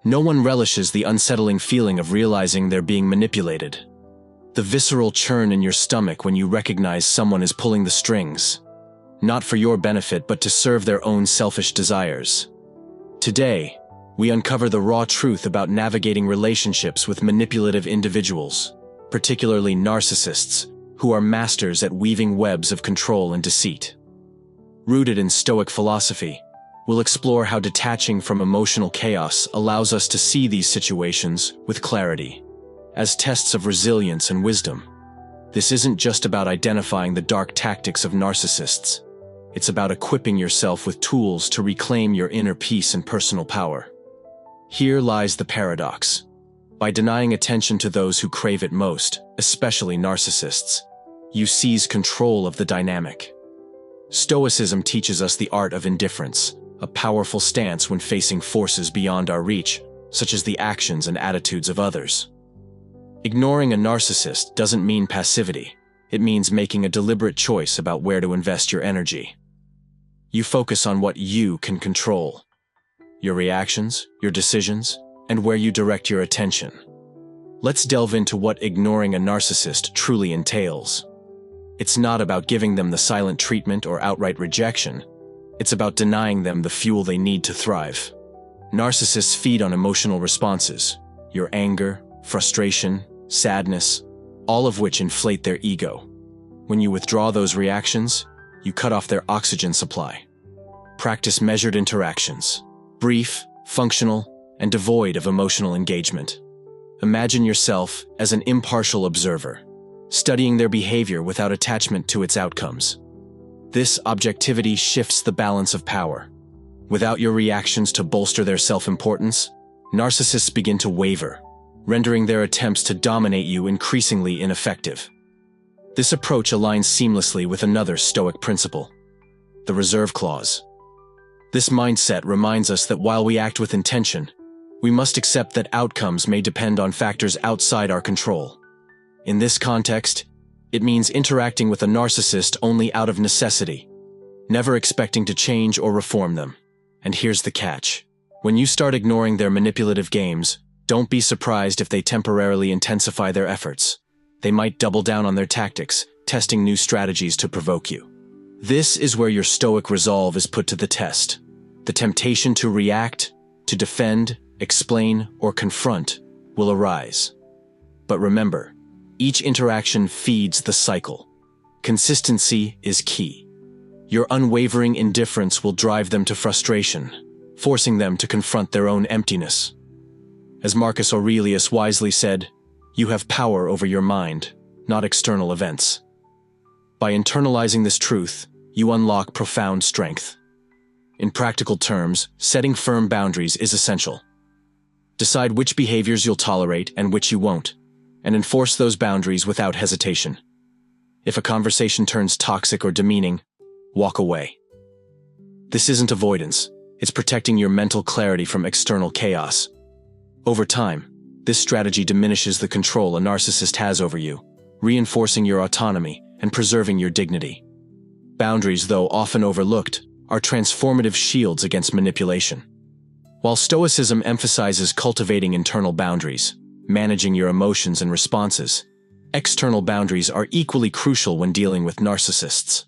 No one relishes the unsettling feeling of realizing they're being manipulated. The visceral churn in your stomach when you recognize someone is pulling the strings, not for your benefit but to serve their own selfish desires. Today, we uncover the raw truth about navigating relationships with manipulative individuals, particularly narcissists, who are masters at weaving webs of control and deceit. Rooted in Stoic philosophy, we'll explore how detaching from emotional chaos allows us to see these situations with clarity, as tests of resilience and wisdom. This isn't just about identifying the dark tactics of narcissists. It's about equipping yourself with tools to reclaim your inner peace and personal power. Here lies the paradox. By denying attention to those who crave it most, especially narcissists, you seize control of the dynamic. Stoicism teaches us the art of indifference, a powerful stance when facing forces beyond our reach, such as the actions and attitudes of others. Ignoring a narcissist doesn't mean passivity. It means making a deliberate choice about where to invest your energy. You focus on what you can control: your reactions, your decisions, and where you direct your attention. Let's delve into what ignoring a narcissist truly entails. It's not about giving them the silent treatment or outright rejection. It's about denying them the fuel they need to thrive. Narcissists feed on emotional responses: your anger, frustration, sadness, all of which inflate their ego. When you withdraw those reactions, you cut off their oxygen supply. Practice measured interactions, brief, functional, and devoid of emotional engagement. Imagine yourself as an impartial observer, studying their behavior without attachment to its outcomes. This objectivity shifts the balance of power. Without your reactions to bolster their self-importance, narcissists begin to waver, rendering their attempts to dominate you increasingly ineffective. This approach aligns seamlessly with another Stoic principle: the reserve clause. This mindset reminds us that while we act with intention, we must accept that outcomes may depend on factors outside our control. In this context, it means interacting with a narcissist only out of necessity, never expecting to change or reform them. And here's the catch: when you start ignoring their manipulative games, don't be surprised if they temporarily intensify their efforts. They might double down on their tactics, testing new strategies to provoke you. This is where your Stoic resolve is put to the test. The temptation to react, to defend, explain, or confront will arise. But remember, each interaction feeds the cycle. Consistency is key. Your unwavering indifference will drive them to frustration, forcing them to confront their own emptiness. As Marcus Aurelius wisely said, you have power over your mind, not external events. By internalizing this truth, you unlock profound strength. In practical terms, setting firm boundaries is essential. Decide which behaviors you'll tolerate and which you won't, and enforce those boundaries without hesitation. If a conversation turns toxic or demeaning, walk away. This isn't avoidance, it's protecting your mental clarity from external chaos. Over time, this strategy diminishes the control a narcissist has over you, reinforcing your autonomy and preserving your dignity. Boundaries, though often overlooked, are transformative shields against manipulation. While Stoicism emphasizes cultivating internal boundaries, managing your emotions and responses, external boundaries are equally crucial when dealing with narcissists.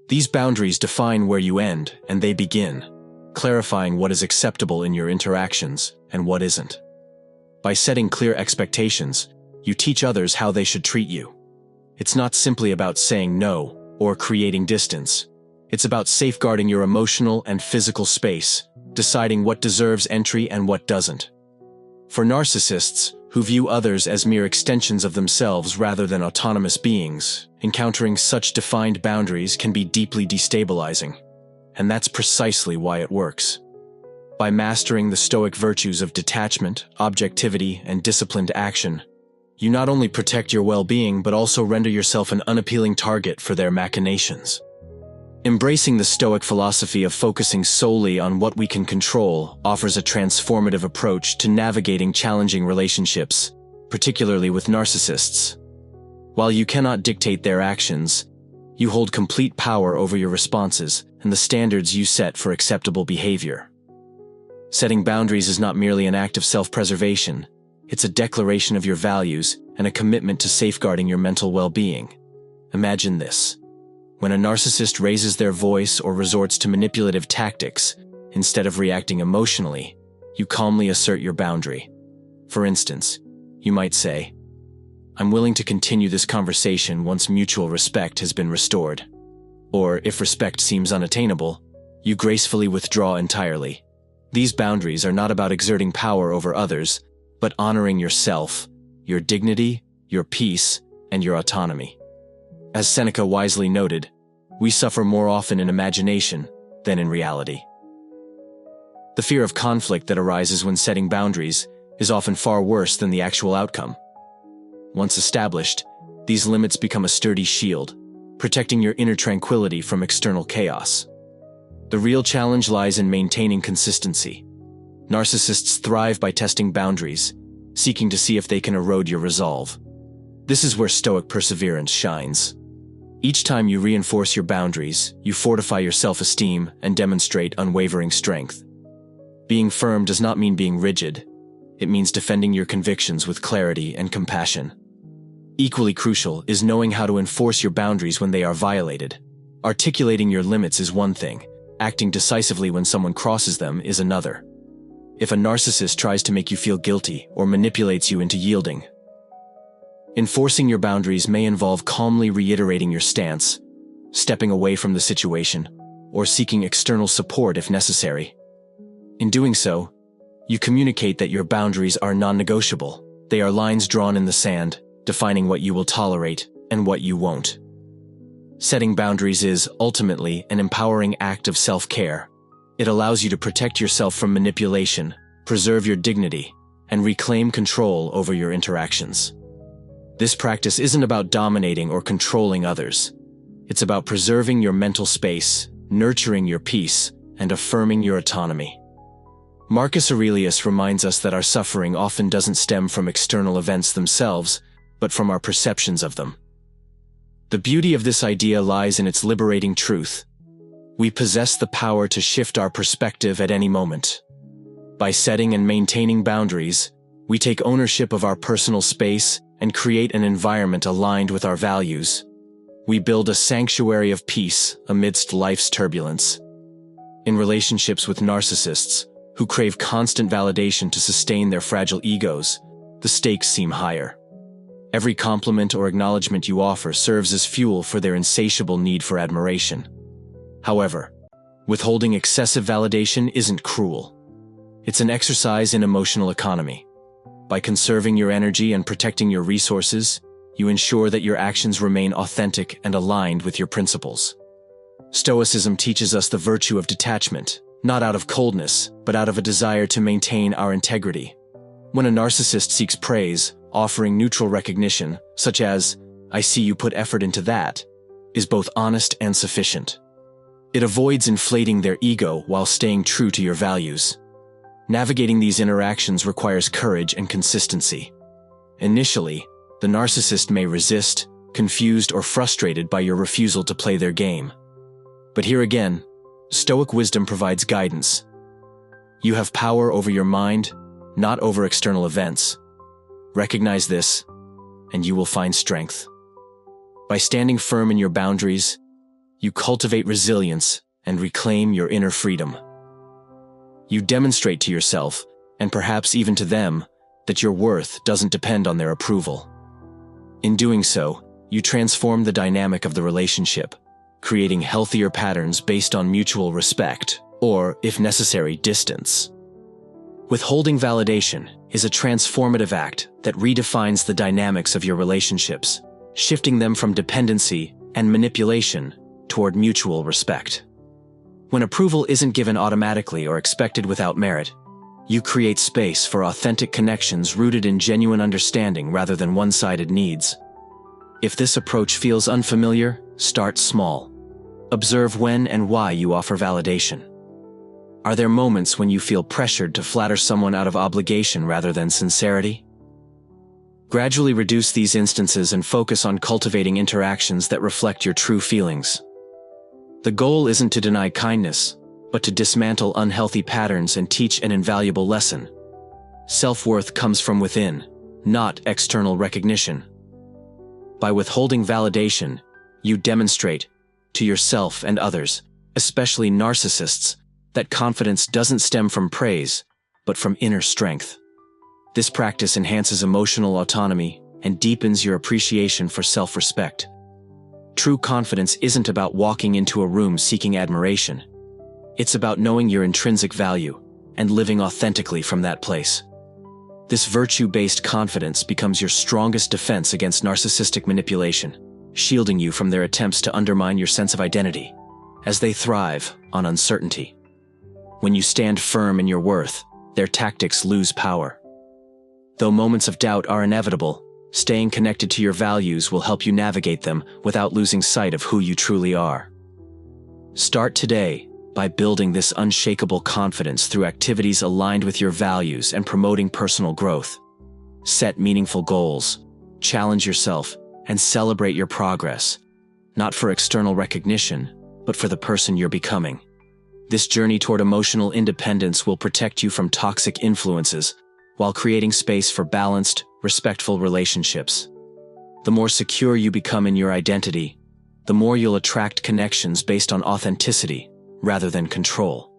These boundaries define where you end and they begin, clarifying what is acceptable in your interactions and what isn't. By setting clear expectations, you teach others how they should treat you. It's not simply about saying no or creating distance. It's about safeguarding your emotional and physical space, deciding what deserves entry and what doesn't. For narcissists, who view others as mere extensions of themselves rather than autonomous beings, encountering such defined boundaries can be deeply destabilizing. And that's precisely why it works. By mastering the Stoic virtues of detachment, objectivity, and disciplined action, you not only protect your well-being but also render yourself an unappealing target for their machinations. Embracing the Stoic philosophy of focusing solely on what we can control offers a transformative approach to navigating challenging relationships, particularly with narcissists. While you cannot dictate their actions, you hold complete power over your responses and the standards you set for acceptable behavior. Setting boundaries is not merely an act of self-preservation, it's a declaration of your values and a commitment to safeguarding your mental well-being. Imagine this. When a narcissist raises their voice or resorts to manipulative tactics, instead of reacting emotionally, you calmly assert your boundary. For instance, you might say, "I'm willing to continue this conversation once mutual respect has been restored." Or, if respect seems unattainable, you gracefully withdraw entirely. These boundaries are not about exerting power over others, but honoring yourself, your dignity, your peace, and your autonomy. As Seneca wisely noted, we suffer more often in imagination than in reality. The fear of conflict that arises when setting boundaries is often far worse than the actual outcome. Once established, these limits become a sturdy shield, protecting your inner tranquility from external chaos. The real challenge lies in maintaining consistency. Narcissists thrive by testing boundaries, seeking to see if they can erode your resolve. This is where Stoic perseverance shines. Each time you reinforce your boundaries, you fortify your self-esteem and demonstrate unwavering strength. Being firm does not mean being rigid. It means defending your convictions with clarity and compassion. Equally crucial is knowing how to enforce your boundaries when they are violated. Articulating your limits is one thing. Acting decisively when someone crosses them is another. If a narcissist tries to make you feel guilty or manipulates you into yielding, enforcing your boundaries may involve calmly reiterating your stance, stepping away from the situation, or seeking external support if necessary. In doing so, you communicate that your boundaries are non-negotiable. They are lines drawn in the sand, defining what you will tolerate and what you won't. Setting boundaries is, ultimately, an empowering act of self-care. It allows you to protect yourself from manipulation, preserve your dignity, and reclaim control over your interactions. This practice isn't about dominating or controlling others. It's about preserving your mental space, nurturing your peace, and affirming your autonomy. Marcus Aurelius reminds us that our suffering often doesn't stem from external events themselves, but from our perceptions of them. The beauty of this idea lies in its liberating truth. We possess the power to shift our perspective at any moment. By setting and maintaining boundaries, we take ownership of our personal space and create an environment aligned with our values. We build a sanctuary of peace amidst life's turbulence. In relationships with narcissists, who crave constant validation to sustain their fragile egos, the stakes seem higher. Every compliment or acknowledgement you offer serves as fuel for their insatiable need for admiration. However, withholding excessive validation isn't cruel. It's an exercise in emotional economy. By conserving your energy and protecting your resources, you ensure that your actions remain authentic and aligned with your principles. Stoicism teaches us the virtue of detachment, not out of coldness, but out of a desire to maintain our integrity. When a narcissist seeks praise, offering neutral recognition, such as, "I see you put effort into that," is both honest and sufficient. It avoids inflating their ego while staying true to your values. Navigating these interactions requires courage and consistency. Initially, the narcissist may resist, confused or frustrated by your refusal to play their game. But here again, Stoic wisdom provides guidance. You have power over your mind, not over external events. Recognize this, and you will find strength. By standing firm in your boundaries, you cultivate resilience and reclaim your inner freedom. You demonstrate to yourself, and perhaps even to them, that your worth doesn't depend on their approval. In doing so, you transform the dynamic of the relationship, creating healthier patterns based on mutual respect, or, if necessary, distance. Withholding validation is a transformative act that redefines the dynamics of your relationships, shifting them from dependency and manipulation toward mutual respect. When approval isn't given automatically or expected without merit, you create space for authentic connections rooted in genuine understanding rather than one-sided needs. If this approach feels unfamiliar, start small. Observe when and why you offer validation. Are there moments when you feel pressured to flatter someone out of obligation rather than sincerity? Gradually reduce these instances and focus on cultivating interactions that reflect your true feelings. The goal isn't to deny kindness, but to dismantle unhealthy patterns and teach an invaluable lesson. Self-worth comes from within, not external recognition. By withholding validation, you demonstrate, to yourself and others, especially narcissists, that confidence doesn't stem from praise, but from inner strength. This practice enhances emotional autonomy and deepens your appreciation for self-respect. True confidence isn't about walking into a room seeking admiration. It's about knowing your intrinsic value and living authentically from that place. This virtue-based confidence becomes your strongest defense against narcissistic manipulation, shielding you from their attempts to undermine your sense of identity, as they thrive on uncertainty. When you stand firm in your worth, their tactics lose power. Though moments of doubt are inevitable, staying connected to your values will help you navigate them without losing sight of who you truly are. Start today by building this unshakable confidence through activities aligned with your values and promoting personal growth. Set meaningful goals, challenge yourself, and celebrate your progress, not for external recognition, but for the person you're becoming. This journey toward emotional independence will protect you from toxic influences while creating space for balanced, respectful relationships. The more secure you become in your identity, the more you'll attract connections based on authenticity rather than control.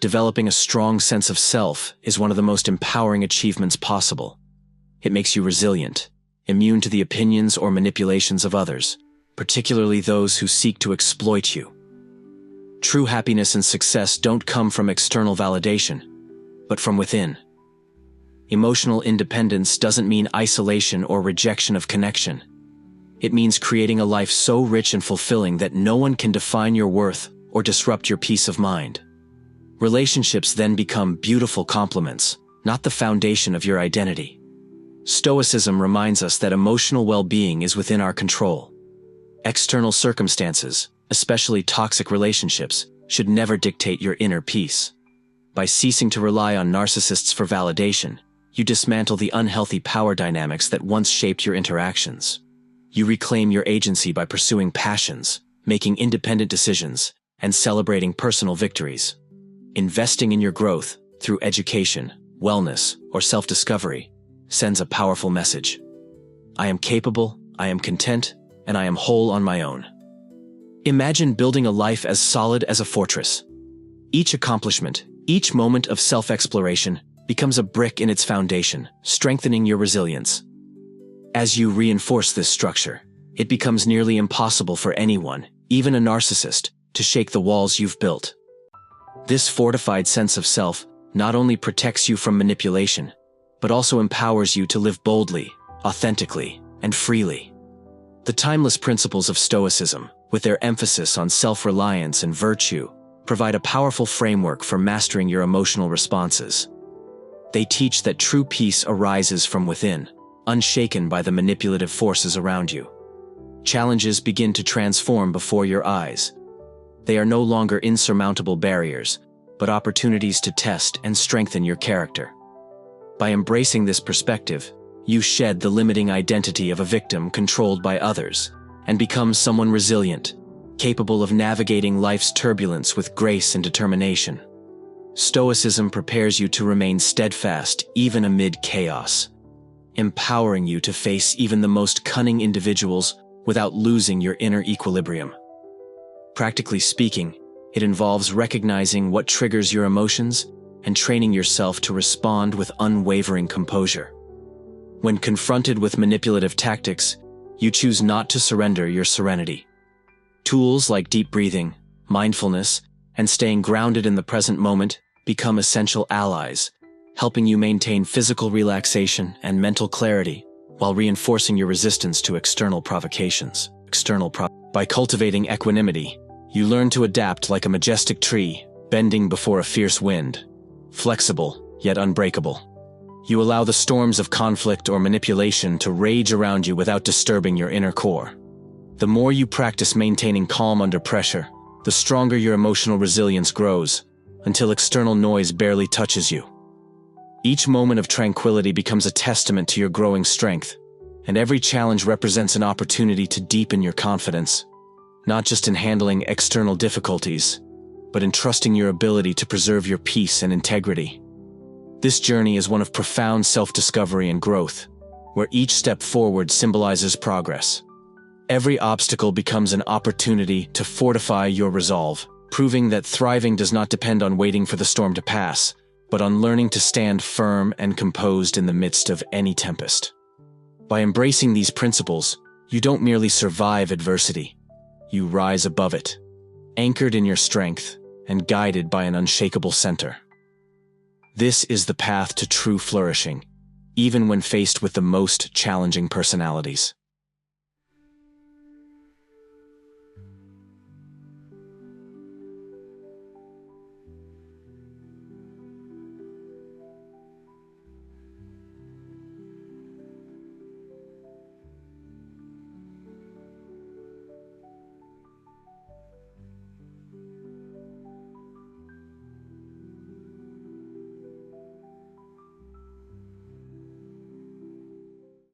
Developing a strong sense of self is one of the most empowering achievements possible. It makes you resilient, immune to the opinions or manipulations of others, particularly those who seek to exploit you. True happiness and success don't come from external validation, but from within. Emotional independence doesn't mean isolation or rejection of connection. It means creating a life so rich and fulfilling that no one can define your worth or disrupt your peace of mind. Relationships then become beautiful complements, not the foundation of your identity. Stoicism reminds us that emotional well-being is within our control. External circumstances, especially toxic relationships, should never dictate your inner peace. By ceasing to rely on narcissists for validation, you dismantle the unhealthy power dynamics that once shaped your interactions. You reclaim your agency by pursuing passions, making independent decisions, and celebrating personal victories. Investing in your growth through education, wellness, or self-discovery sends a powerful message. I am capable, I am content, and I am whole on my own. Imagine building a life as solid as a fortress. Each accomplishment, each moment of self-exploration becomes a brick in its foundation, strengthening your resilience. As you reinforce this structure, it becomes nearly impossible for anyone, even a narcissist, to shake the walls you've built. This fortified sense of self not only protects you from manipulation, but also empowers you to live boldly, authentically, and freely. The timeless principles of Stoicism, with their emphasis on self-reliance and virtue, provide a powerful framework for mastering your emotional responses. They teach that true peace arises from within, unshaken by the manipulative forces around you. Challenges begin to transform before your eyes. They are no longer insurmountable barriers, but opportunities to test and strengthen your character. By embracing this perspective, you shed the limiting identity of a victim controlled by others and become someone resilient, capable of navigating life's turbulence with grace and determination. Stoicism prepares you to remain steadfast even amid chaos, empowering you to face even the most cunning individuals without losing your inner equilibrium. Practically speaking, it involves recognizing what triggers your emotions and training yourself to respond with unwavering composure. When confronted with manipulative tactics, you choose not to surrender your serenity. Tools like deep breathing, mindfulness, and staying grounded in the present moment become essential allies, helping you maintain physical relaxation and mental clarity while reinforcing your resistance to external provocations. By cultivating equanimity, you learn to adapt like a majestic tree, bending before a fierce wind, flexible yet unbreakable. You allow the storms of conflict or manipulation to rage around you without disturbing your inner core. The more you practice maintaining calm under pressure, the stronger your emotional resilience grows, until external noise barely touches you. Each moment of tranquility becomes a testament to your growing strength, and every challenge represents an opportunity to deepen your confidence, not just in handling external difficulties, but in trusting your ability to preserve your peace and integrity. This journey is one of profound self-discovery and growth, where each step forward symbolizes progress. Every obstacle becomes an opportunity to fortify your resolve, proving that thriving does not depend on waiting for the storm to pass, but on learning to stand firm and composed in the midst of any tempest. By embracing these principles, you don't merely survive adversity, you rise above it, anchored in your strength and guided by an unshakable center. This is the path to true flourishing, even when faced with the most challenging personalities.